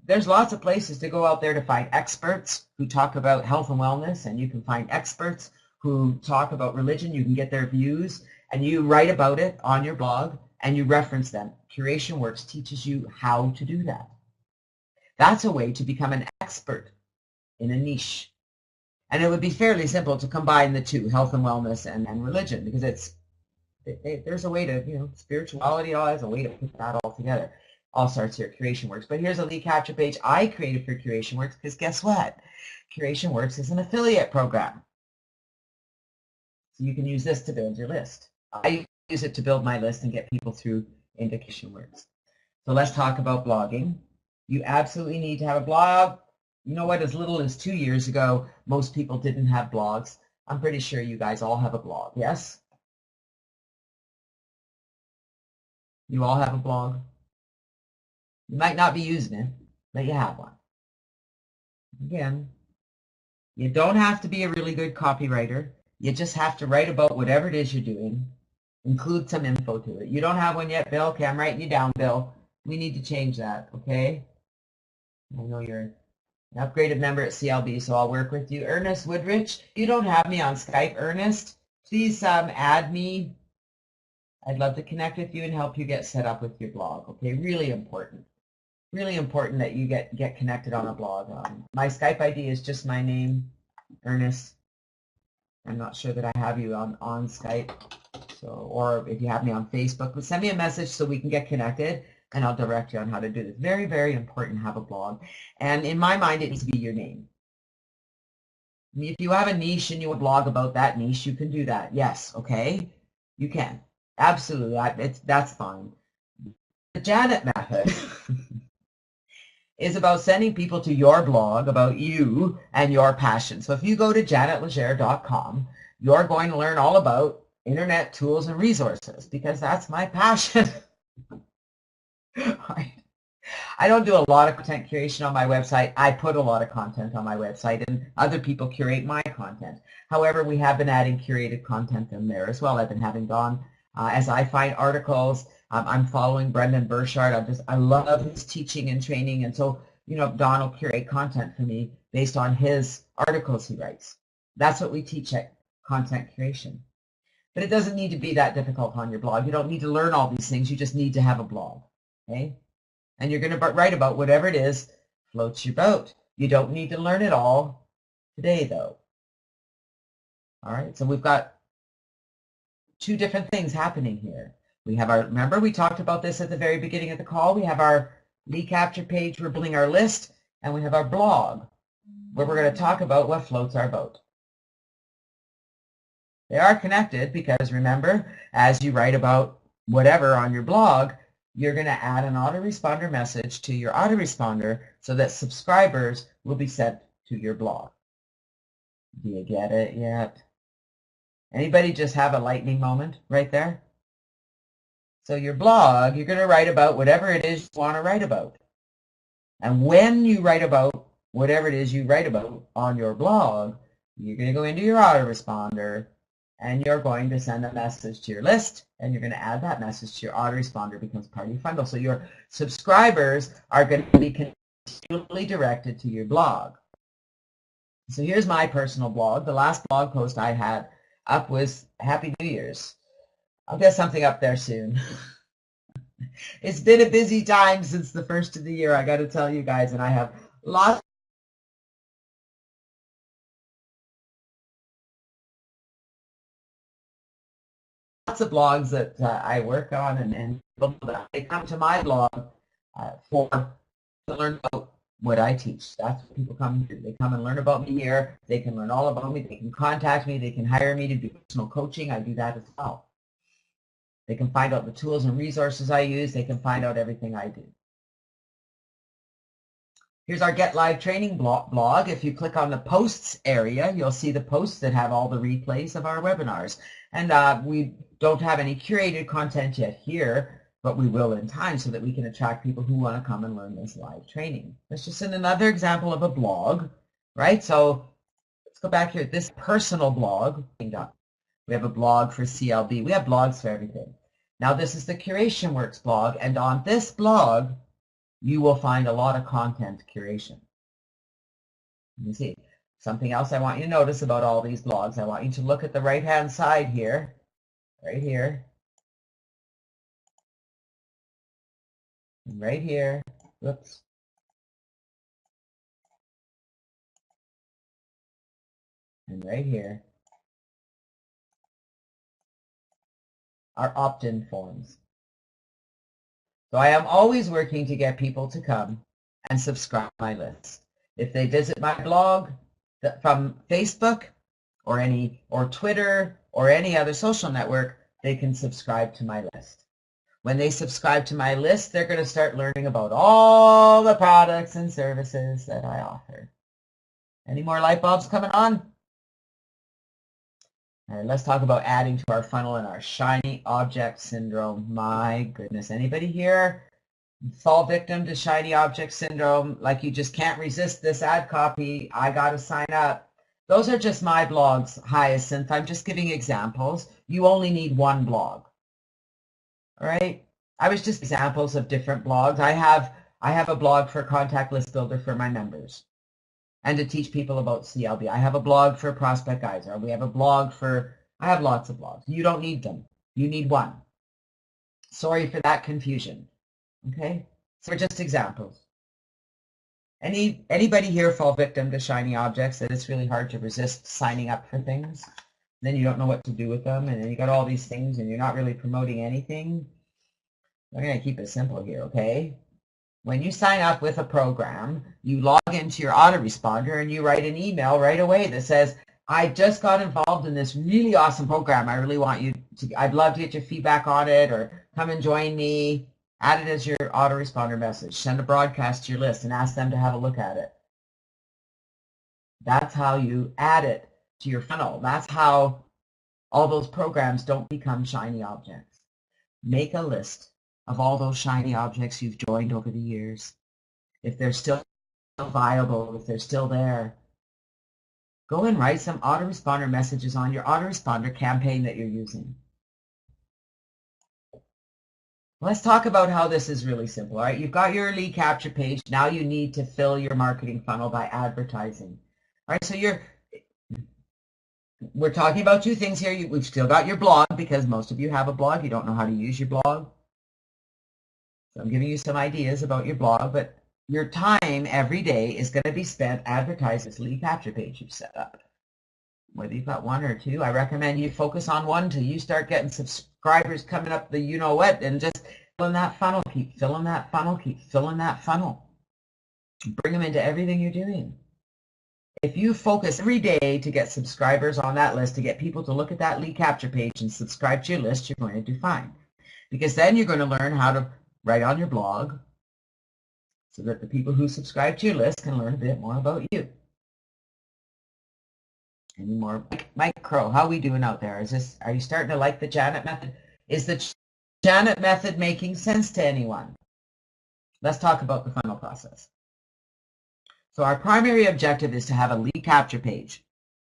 there's lots of places to go out there to find experts who talk about health and wellness, and you can find experts who talk about religion. You can get their views, and you write about it on your blog, and you reference them. Curation Works teaches you how to do that. That's a way to become an expert in a niche. And it would be fairly simple to combine the two, health and wellness and religion, because there's a way to, spirituality all has a way to put that all together. All starts here, Curation Works. But here's a lead capture page I created for Curation Works, because guess what? Curation Works is an affiliate program. So you can use this to build your list. I use it to build my list and get people through into Curation Works. So let's talk about blogging. You absolutely need to have a blog. You know what? As little as 2 years ago, most people didn't have blogs. I'm pretty sure you guys all have a blog, yes? You all have a blog? You might not be using it, but you have one. Again, you don't have to be a really good copywriter. You just have to write about whatever it is you're doing. Include some info to it. You don't have one yet, Bill? Okay, I'm writing you down, Bill. We need to change that, okay? I know you're an upgraded member at CLB, so I'll work with you. Ernest Woodrich, you don't have me on Skype. Ernest, please add me. I'd love to connect with you and help you get set up with your blog, okay? Really important. Really important that you get connected on a blog. My Skype ID is just my name, Ernest. I'm not sure that I have you on Skype, or if you have me on Facebook, but send me a message so we can get connected, and I'll direct you on how to do this. Very, very important to have a blog. And in my mind, it needs to be your name. If you have a niche and you want to blog about that niche, you can do that. Yes, okay? You can. Absolutely. That's fine. The Janet method is about sending people to your blog about you and your passion. So if you go to janetlegere.com, you're going to learn all about internet tools and resources, because that's my passion. I don't do a lot of content curation on my website. I put a lot of content on my website, and other people curate my content. However, we have been adding curated content in there as well. I've been having Don, as I find articles, I'm following Brendan Burchard. I love his teaching and training, and so, Don will curate content for me based on his articles he writes. That's what we teach at Content Curation. But it doesn't need to be that difficult on your blog. You don't need to learn all these things. You just need to have a blog, okay? And you're going to write about whatever it is floats your boat. You don't need to learn it all today, though. All right, so we've got two different things happening here. We have remember we talked about this at the very beginning of the call, we have our lead capture page, we're building our list, and we have our blog, where we're going to talk about what floats our boat. They are connected because, remember, as you write about whatever on your blog, you're going to add an autoresponder message to your autoresponder so that subscribers will be sent to your blog. Do you get it yet? Anybody just have a lightning moment right there? So your blog, you're going to write about whatever it is you want to write about. And when you write about whatever it is you write about on your blog, you're going to go into your autoresponder, and you're going to send a message to your list, and you're going to add that message to your autoresponder, becomes part of your funnel. So your subscribers are going to be continually directed to your blog. So here's my personal blog. The last blog post I had up was Happy New Year's. I'll get something up there soon. It's been a busy time since the first of the year, I got to tell you guys, and I have lots of blogs that I work on, and people that they come to my blog for to learn about what I teach. That's what people come to. They come and learn about me here. They can learn all about me. They can contact me. They can hire me to do personal coaching. I do that as well. They can find out the tools and resources I use. They can find out everything I do. Here's our Get Live Training blog. If you click on the posts area, you'll see the posts that have all the replays of our webinars. And we don't have any curated content yet here, but we will in time so that we can attract people who want to come and learn this live training. That's just another example of a blog, right? So let's go back here. This personal blog. We have a blog for CLB. We have blogs for everything. Now this is the Curation Works blog, and on this blog, you will find a lot of content curation. You see, something else I want you to notice about all these blogs, I want you to look at the right-hand side here, right here, and right here, whoops, and right here are opt-in forms. So I am always working to get people to come and subscribe to my list. If they visit my blog from Facebook or Twitter or any other social network, they can subscribe to my list. When they subscribe to my list, they're going to start learning about all the products and services that I offer. Any more light bulbs coming on? All right, let's talk about adding to our funnel and our shiny object syndrome. My goodness, anybody here fall victim to shiny object syndrome? Like you just can't resist this ad copy. I got to sign up. Those are just my blogs, Hyacinth. I'm just giving examples. You only need one blog. All right. I was just examples of different blogs. I have a blog for Contact List Builder for my members, and to teach people about CLB. I have a blog for Prospect Geyser. We have a blog for, I have lots of blogs. You don't need them. You need one. Sorry for that confusion. Okay? So they're just examples. Anybody here fall victim to shiny objects that it's really hard to resist signing up for things? Then you don't know what to do with them, and then you got all these things and you're not really promoting anything. We're going to keep it simple here, okay? When you sign up with a program, you log into your autoresponder and you write an email right away that says, I just got involved in this really awesome program. I really want you to, I'd love to get your feedback on it, or come and join me. Add it as your autoresponder message. Send a broadcast to your list and ask them to have a look at it. That's how you add it to your funnel. That's how all those programs don't become shiny objects. Make a list of all those shiny objects you've joined over the years. If they're still viable, if they're still there, go and write some autoresponder messages on your autoresponder campaign that you're using. Let's talk about how this is really simple. All right, you've got your lead capture page. Now you need to fill your marketing funnel by advertising. All right, so we're talking about two things here. We've still got your blog, because most of you have a blog. You don't know how to use your blog. So I'm giving you some ideas about your blog, but your time every day is going to be spent advertising this lead capture page you've set up. Whether you've got one or two, I recommend you focus on one till you start getting subscribers coming up the you-know-what, and just filling that funnel, keep filling that funnel, keep filling that funnel. Bring them into everything you're doing. If you focus every day to get subscribers on that list, to get people to look at that lead capture page and subscribe to your list, you're going to do fine. Because then you're going to learn how to write on your blog so that the people who subscribe to your list can learn a bit more about you. Any more? Mike Crow, how are we doing out there? Are you starting to like the Janet method? Is the Janet method making sense to anyone? Let's talk about the funnel process. So our primary objective is to have a lead capture page,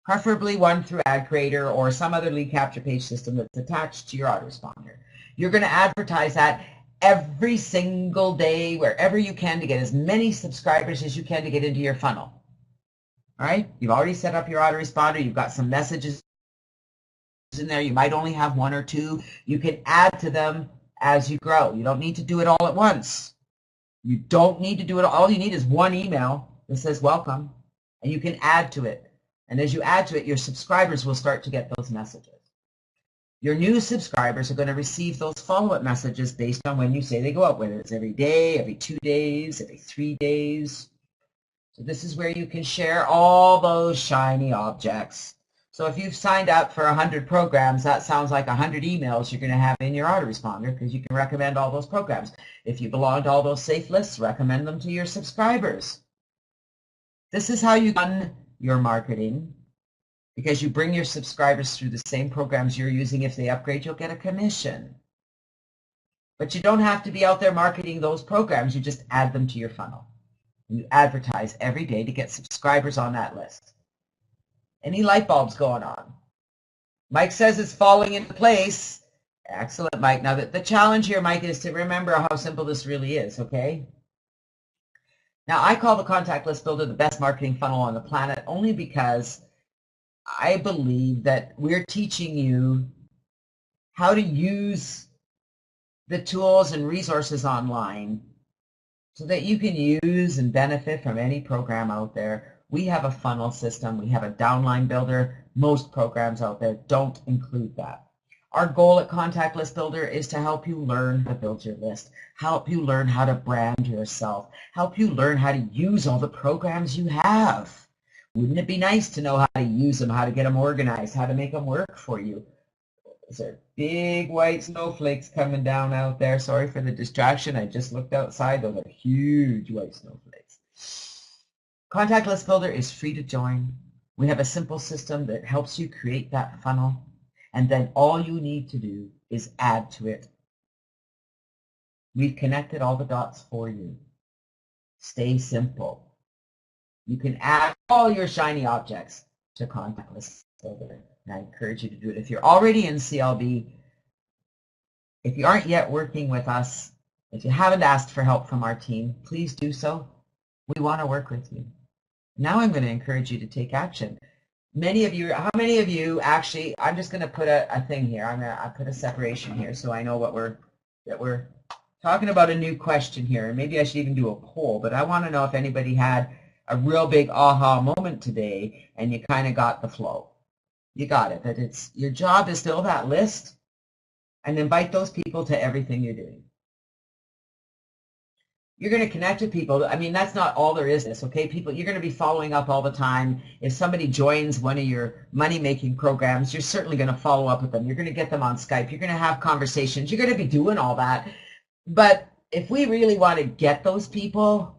preferably one through Ad Creator or some other lead capture page system that's attached to your autoresponder. You're going to advertise that every single day, wherever you can, to get as many subscribers as you can to get into your funnel. All right, you've already set up your autoresponder. You've got some messages in there. You might only have one or two. You can add to them as you grow. You don't need to do it all at once. You don't need to do it. All you need is one email that says welcome, and you can add to it. And as you add to it, your subscribers will start to get those messages. Your new subscribers are going to receive those follow-up messages based on when you say they go out, whether it's every day, every 2 days, every 3 days. So this is where you can share all those shiny objects. So if you've signed up for 100 programs, that sounds like 100 emails you're going to have in your autoresponder, because you can recommend all those programs. If you belong to all those safe lists, recommend them to your subscribers. This is how you run your marketing, because you bring your subscribers through the same programs you're using. If they upgrade, you'll get a commission. But you don't have to be out there marketing those programs. You just add them to your funnel. You advertise every day to get subscribers on that list. Any light bulbs going on? Mike says it's falling into place. Excellent, Mike. Now, the challenge here, Mike, is to remember how simple this really is, okay? Now, I call the Contact List Builder the best marketing funnel on the planet only because I believe that we're teaching you how to use the tools and resources online so that you can use and benefit from any program out there. We have a funnel system. We have a downline builder. Most programs out there don't include that. Our goal at Contact List Builder is to help you learn how to build your list, help you learn how to brand yourself, help you learn how to use all the programs you have. Wouldn't it be nice to know how to use them, how to get them organized, how to make them work for you? Those are big white snowflakes coming down out there. Sorry for the distraction. I just looked outside. Those are huge white snowflakes. Contact List Builder is free to join. We have a simple system that helps you create that funnel, and then all you need to do is add to it. We've connected all the dots for you. Stay simple. You can add all your shiny objects to Contact List Builder. And I encourage you to do it. If you're already in CLB, if you aren't yet working with us, if you haven't asked for help from our team, please do so. We want to work with you. Now I'm going to encourage you to take action. Many of you, how many of you actually, I'm just going to put a thing here. I put a separation here so I know what we're talking about, a new question here. And maybe I should even do a poll, but I want to know if anybody had a real big aha moment today and you kind of got the flow. You got it, that it's your job is to build that list and invite those people to everything you're doing. You're going to connect with people. I mean, that's not all there is, okay? People, you're going to be following up all the time. If somebody joins one of your money-making programs, you're certainly going to follow up with them. You're going to get them on Skype. You're going to have conversations. You're going to be doing all that. But if we really want to get those people,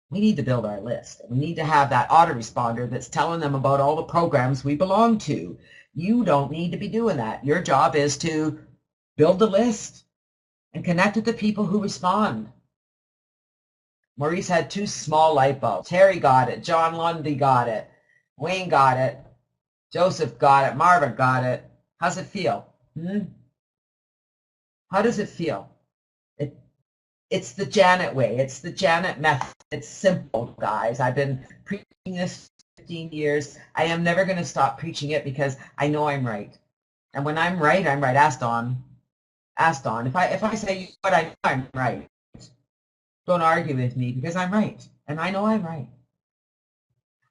we need to build our list. We need to have that autoresponder that's telling them about all the programs we belong to. You don't need to be doing that. Your job is to build the list and connect with the people who respond. Maurice had 2 small light bulbs. Terry got it. John Lundy got it. Wayne got it. Joseph got it. Marva got it. How's it feel? How does it feel? It's the Janet way. It's the Janet method. It's simple, guys. I've been preaching this for 15 years. I am never going to stop preaching it because I know I'm right. And when I'm right, I'm right. Ask Dawn. Ask Dawn. If I say, you know what, I know I'm right, don't argue with me because I'm right. And I know I'm right.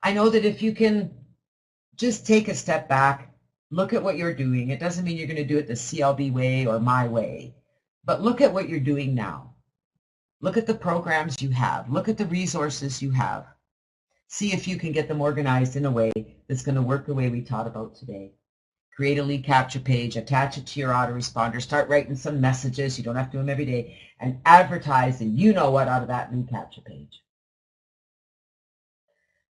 I know that if you can just take a step back, look at what you're doing. It doesn't mean you're going to do it the CLB way or my way, but look at what you're doing now. Look at the programs you have. Look at the resources you have. See if you can get them organized in a way that's going to work the way we taught about today. Create a lead capture page, attach it to your autoresponder, start writing some messages. You don't have to do them every day, and advertise, and you know what, out of that lead capture page.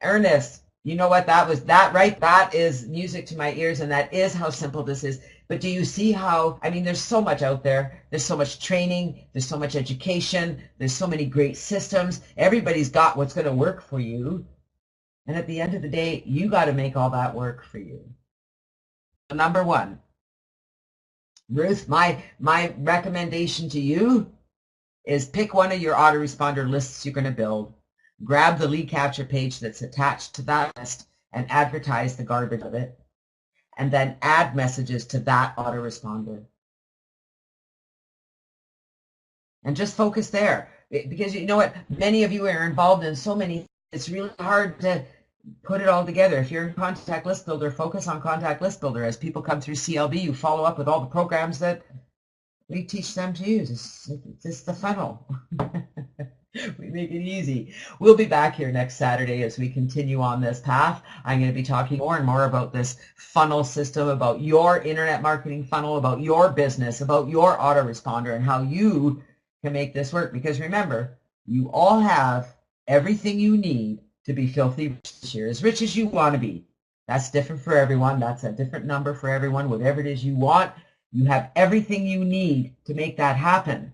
Ernest, you know what, that was that, right? That is music to my ears, and that is how simple this is. But do you see how, I mean, there's so much out there. There's so much training. There's so much education. There's so many great systems. Everybody's got what's going to work for you. And at the end of the day, you got to make all that work for you. So number 1, Ruth, my recommendation to you is pick one of your autoresponder lists you're going to build. grab the lead capture page that's attached to that list and advertise the garbage of it, and then add messages to that autoresponder. And just focus there, because you know what, many of you are involved in so many, it's really hard to put it all together. If you're in Contact List Builder, focus on Contact List Builder. As people come through CLB, you follow up with all the programs that we teach them to use. It's the funnel. We make it easy. We'll be back here next Saturday as we continue on this path. I'm going to be talking more and more about this funnel system, about your internet marketing funnel, about your business, about your autoresponder, and how you can make this work. Because remember, you all have everything you need to be filthy rich this year, as rich as you want to be. That's different for everyone. That's a different number for everyone. Whatever it is you want, you have everything you need to make that happen.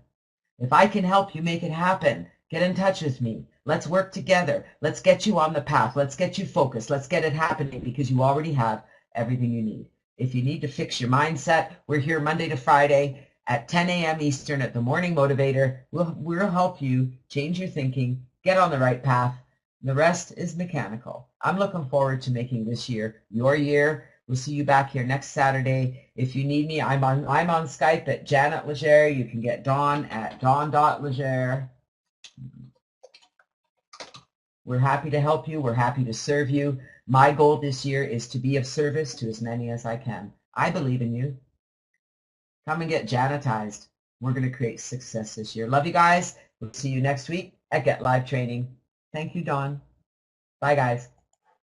If I can help you make it happen, get in touch with me. Let's work together. Let's get you on the path. Let's get you focused. Let's get it happening, because you already have everything you need. If you need to fix your mindset, we're here Monday to Friday at 10 a.m. Eastern at the Morning Motivator. We'll help you change your thinking, get on the right path. The rest is mechanical. I'm looking forward to making this year your year. We'll see you back here next Saturday. If you need me, I'm on Skype at Janet Legere. You can get Dawn at dawn.legere. We're happy to help you. We're happy to serve you. My goal this year is to be of service to as many as I can. I believe in you. Come and get Janetized. We're going to create success this year. Love you guys. We'll see you next week at Get Live Training. Thank you, Dawn. Bye, guys.